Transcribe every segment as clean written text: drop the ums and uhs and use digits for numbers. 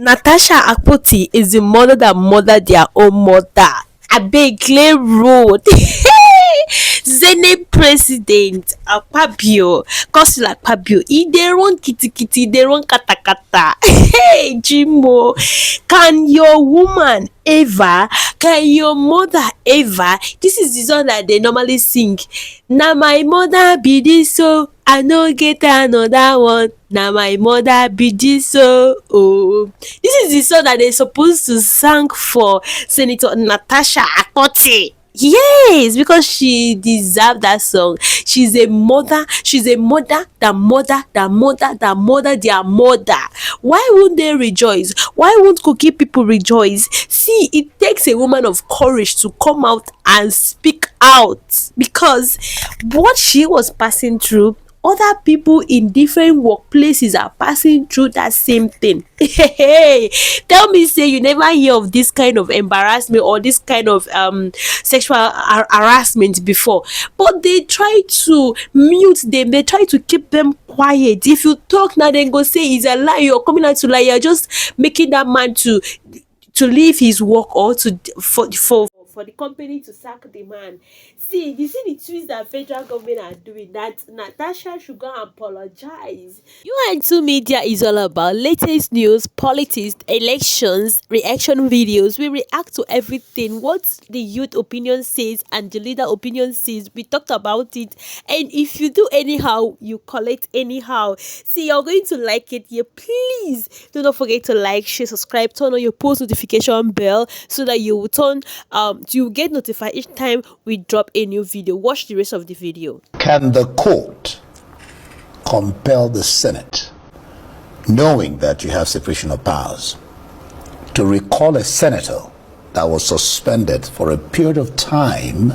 Natasha Akpoti is the mother that murdered their own mother. Abeg clear road. Senate President Akpabio, Consul Akpabio, e dey run kitikiti, e dey run katakata. Hey, Jimo, can your woman ever, can your mother ever? This is the song that they normally sing. Na my mother be this, so I no get another one. Na my mother be this, so oh. This is the song that they supposed to sing for Senator Natasha Akpoti. Yes, because she deserved that song. She's a mother that mother their mother. Why won't they rejoice? Why won't cookie people rejoice? See, it takes a woman of courage to come out and speak out, because what she was passing through, other people in different workplaces are passing through that same thing. Hey, tell me, say you never hear of this kind of embarrassment or this kind of sexual harassment before, but they try to mute them, they try to keep them quiet. If you talk now, then go say it's a lie, you're coming out to lie, you're just making that man to leave his work, or to for the company to sack the man. See, you see the twist that federal government are doing, that Natasha should go and apologize. UN2 Media is all about latest news, politics, elections, reaction videos. We react to everything. What the youth opinion says and the leader opinion says, we talked about it. And if you do anyhow, you collect anyhow. See, you're going to like it here. Please do not forget to like, share, subscribe, turn on your post notification bell so that you will you get notified each time we drop a new video. Watch the rest of the video. Can the court compel the Senate, knowing that you have separation of powers, to recall a senator that was suspended for a period of time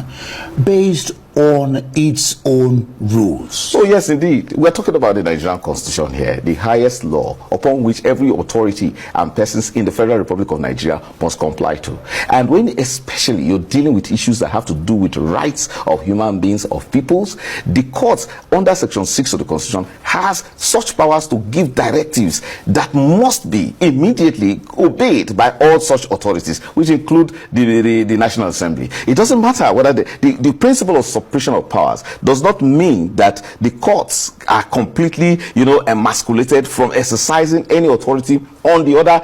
based on its own rules? Oh yes, indeed. We're talking about the Nigerian Constitution here, the highest law upon which every authority and persons in the Federal Republic of Nigeria must comply to. And when especially you're dealing with issues that have to do with rights of human beings, of peoples, the courts under Section 6 of the Constitution has such powers to give directives that must be immediately obeyed by all such authorities, which include the National Assembly. It doesn't matter whether the principle of separation of powers does not mean that the courts are completely, emasculated from exercising any authority on the other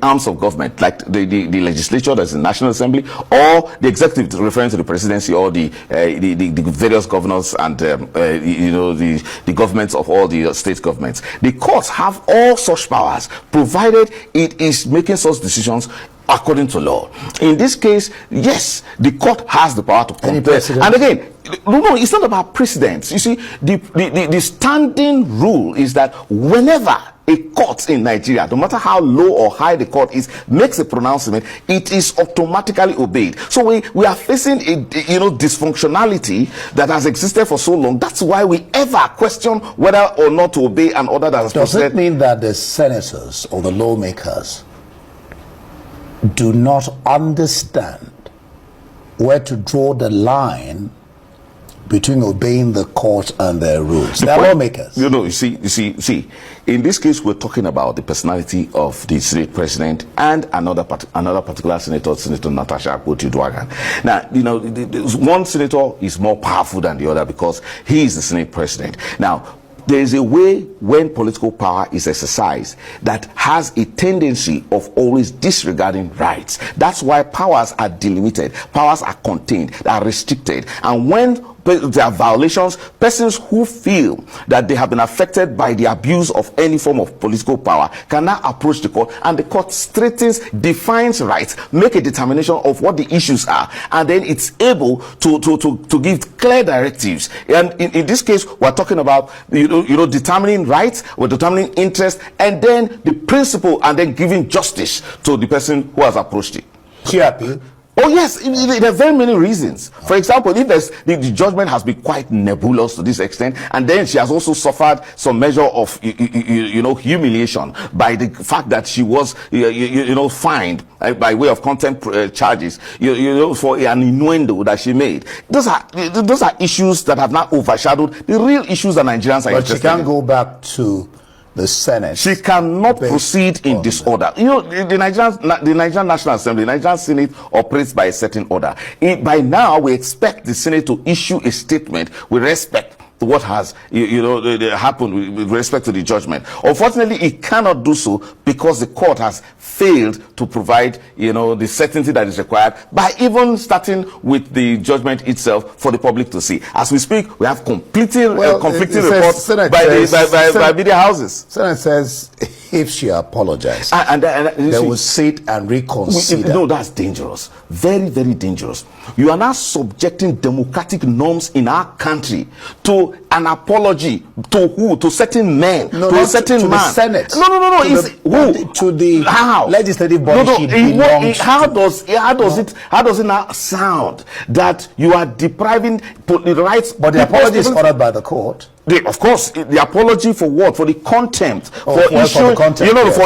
arms of government, like the legislature, that's the National Assembly, or the executive, referring to the presidency, or the various governors and the governments of all the state governments. The courts have all such powers, provided it is making such decisions according to law. In this case, yes, the court has the power to compel. And again, no, it's not about precedents. You see, the standing rule is that whenever a court in Nigeria, no matter how low or high the court is, makes a pronouncement, it is automatically obeyed. So we are facing a dysfunctionality that has existed for so long. That's why we ever question whether or not to obey an order that has Does it mean that the senators or the lawmakers do not understand where to draw the line between obeying the court and their rules? They're lawmakers. You see, in this case, we're talking about the personality of the Senate President and another particular senator, Senator Natasha Akpoti. Now, one senator is more powerful than the other because he is the Senate President. Now, there is a way when political power is exercised that has a tendency of always disregarding rights. That's why powers are delimited, powers are contained, they are restricted. And when there are violations, persons who feel that they have been affected by the abuse of any form of political power can now approach the court, and the court straightens, defines rights, make a determination of what the issues are, and then it's able to give clear directives. And in this case, we're talking about determining rights, we're determining interest, and then the principle, and then giving justice to the person who has approached it. Chiapi. Oh yes, there are very many reasons. For example, if the judgment has been quite nebulous to this extent, and then she has also suffered some measure of humiliation by the fact that she was fined by way of contempt charges for an innuendo that she made. Those are issues that have not overshadowed the real issues that Nigerians are interested in. But she can't go back to the Senate. She cannot based proceed in on disorder. You know, the Nigerian National Assembly, the Nigerian Senate operates by a certain order. By now, we expect the Senate to issue a statement with respect to what has happened with respect to the judgment. Unfortunately, it cannot do so because the court has failed to provide the certainty that is required by even starting with the judgment itself for the public to see. As we speak, we have conflicting reports by media houses. Senate says if she apologized, they will sit and reconsider. No, that's dangerous. Very, very dangerous. You are now subjecting democratic norms in our country to an apology to who? To certain men, no, to a certain to man. The Senate. No. To the legislative body. How does it now sound that you are depriving the rights? But the apology is ordered by the court. Of course, the apology for what? For the contempt. For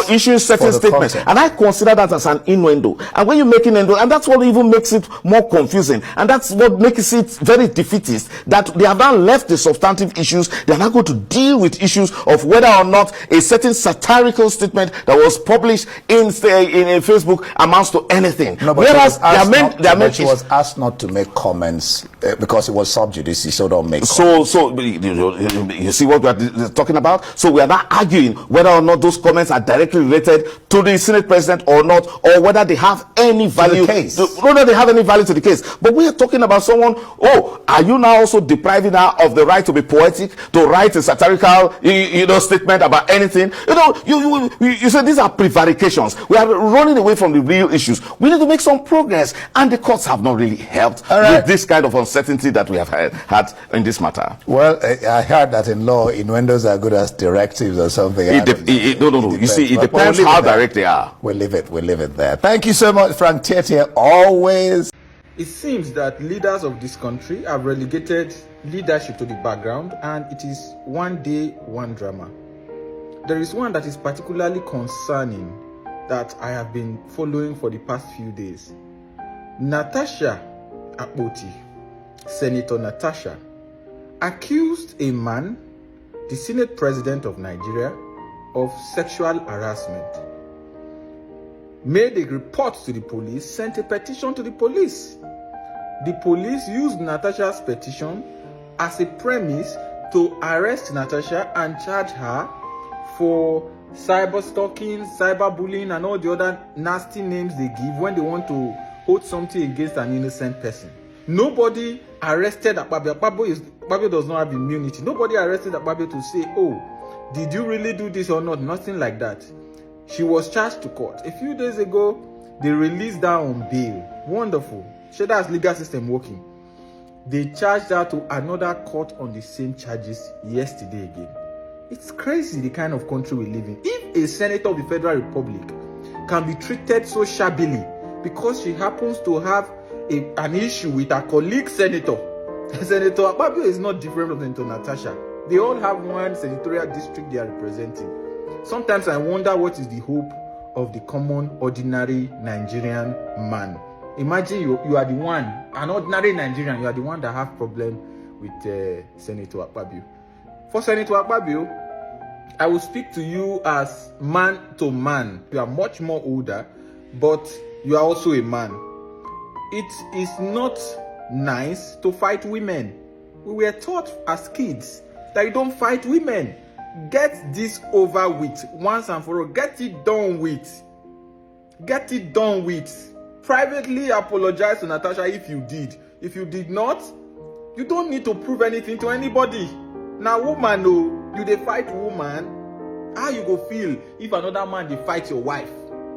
issuing certain statements. And I consider that as an innuendo. And when you make innuendo, and that's what even makes it more confusing. And that's what makes it very defeatist. That they have now left the substantive issues. They are now going to deal with issues of whether or not a certain satirical statement that was published in Facebook amounts to anything. No, but whereas she was asked not to make comments because it was sub judice, so don't make comments. You see what we are talking about? So we are now arguing whether or not those comments are directly related to the Senate President or not, or whether they have any value. Whether they have any value to the case. But we are talking about someone. Are you now also depriving her of the right to be poetic, to write a satirical, statement about anything? You said these are prevarications. We are running away from the real issues. We need to make some progress, and the courts have not really helped with this kind of uncertainty that we have had in this matter. Well, I heard that in law, innuendos are good as directives or something. No. You see, it depends how direct they are. We'll leave it there. Thank you so much, Frank Tietie. Always. It seems that leaders of this country have relegated leadership to the background, and it is one day, one drama. There is one that is particularly concerning that I have been following for the past few days. Natasha Akpabio, Senator Natasha, accused a man, the Senate President of Nigeria, of sexual harassment, made a report to the police, sent a petition to the police. The police used Natasha's petition as a premise to arrest Natasha and charge her for cyber stalking, cyber bullying, and all the other nasty names they give when they want to hold something against an innocent person. Nobody arrested Akpabio. Akpabio does not have immunity. Nobody arrested Akpabio to say, did you really do this or not? Nothing like that. She was charged to court. A few days ago, they released her on bail. Wonderful. So that's legal system working. They charged her to another court on the same charges yesterday again. It's crazy the kind of country we live in. If a senator of the Federal Republic can be treated so shabbily because she happens to have an issue with her colleague senator. Senator Akpabio is not different from Senator Natasha. They all have one senatorial district they are representing. Sometimes I wonder what is the hope of the common, ordinary Nigerian man. Imagine you are the one, an ordinary Nigerian, you are the one that have problem with Senator Akpabio. For Senator Akpabio, I will speak to you as man to man. You are much more older, but you are also a man. It is not nice to fight women. We were taught as kids that you don't fight women. Get this over with once and for all. Get it done with. Get it done with. Privately apologize to Natasha if you did. If you did not, you don't need to prove anything to anybody. Now, woman, you dey fight woman. How you go feel if another man dey fight your wife?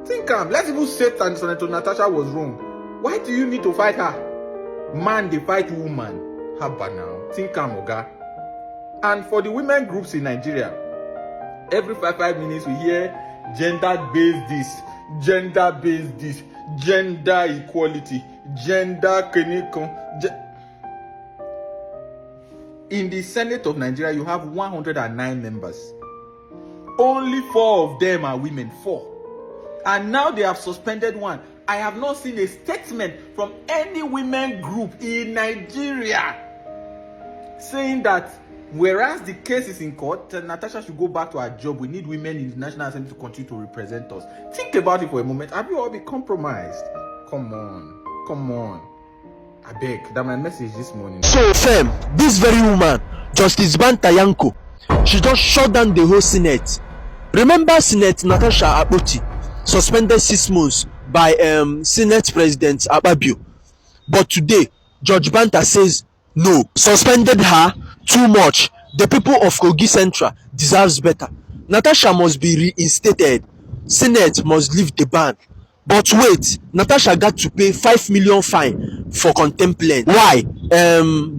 Think let's even say Senator Natasha was wrong. Why do you need to fight her? Man dey fight woman. Haba now. Think oga. And for the women groups in Nigeria, every 5 minutes we hear gender-based this, gender-based this, gender equality, gender clinical. In the Senate of Nigeria, you have 109 members. Only 4 of them are women. 4. And now they have suspended one. I have not seen a statement from any women group in Nigeria saying that Whereas the case is in court, Natasha should go back to her job. We need women in the National Assembly to continue to represent us. Think about it for a moment. Have you all been compromised? Come on. I beg. That's my message this morning. So fam, this very woman, Justice Bantayanko, she just shut down the whole Senate. Remember Senate Natasha Akpabio suspended 6 months by Senate President Akpabio. But today, Judge Banta says no, suspended her too much. The people of Kogi Central deserves better. Natasha must be reinstated. Senate must leave the ban. But wait, Natasha got to pay 5 million fine for contempt. Why?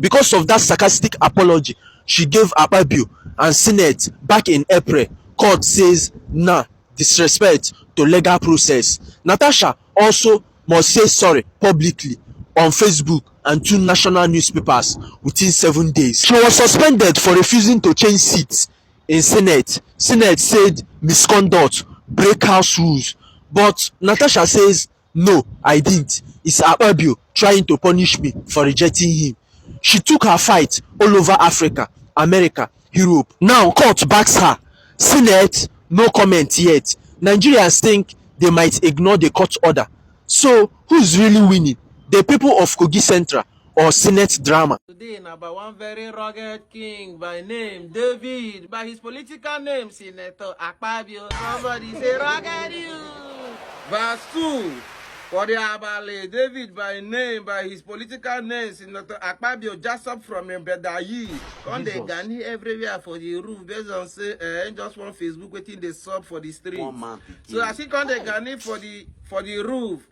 Because of that sarcastic apology she gave Akpabio and Senate back in April. Court says nah, disrespect to legal process. Natasha also must say sorry publicly on Facebook and 2 national newspapers within 7 days. She was suspended for refusing to change seats in Senate. Senate said misconduct, break house rules. But Natasha says, no, I didn't. It's Akpabio trying to punish me for rejecting him. She took her fight all over Africa, America, Europe. Now court backs her. Senate, no comment yet. Nigerians think they might ignore the court order. So who's really winning? The people of Kogi Central or Senate drama? Today, about one very rugged king by name David, by his political name Senator Akpabio. Somebody say rugged you. Verse 2. For the Abale, David by name, by his political name, Senator Akpabio just up from Mbedayi. Come they Gani everywhere for the roof based on say just one Facebook waiting the sub for the street. So I see come they Gani for the roof.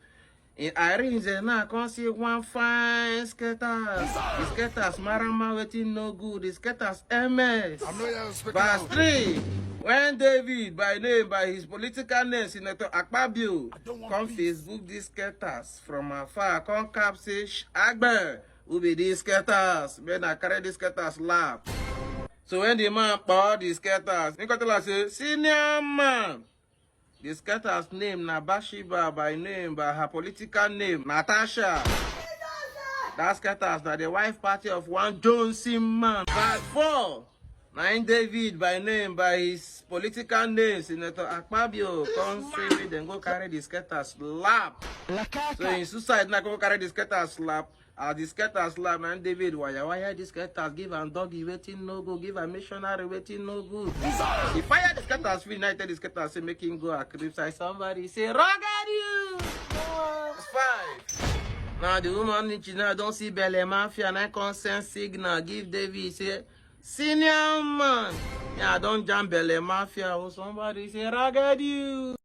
In Irene, now I can see one fine skaters. The skaters Marama waiting no good. The skaters MS. Verse 3. When David, by name, by his political name, Senator Akpabio, come Facebook these skaters from afar, come cap say, Agber, who be these skaters? When I carry these skaters lap. So when the man bought these skaters, he got say, senior man. The skatter's name na Bashiba by name, by her political name, Natasha. That skatter's na the wife party of one Johnson man. Verse 4. Nine David by name, by his political name, Senator Akpabio, come say me, then go carry the skatter's lap. So in suicide, now go carry the skatter's lap. The skaters lap, man, David, why the skaters give a doggy waiting no go, give a missionary waiting no good. He fired the skaters, united the skaters, say make him go a cribside. Somebody say, rugged you! It's 5. Now the woman in China don't see Bele Mafia, and I consent signal, give David, say, senior man. Yeah, don't jump Bele Mafia, or somebody say, rugged you!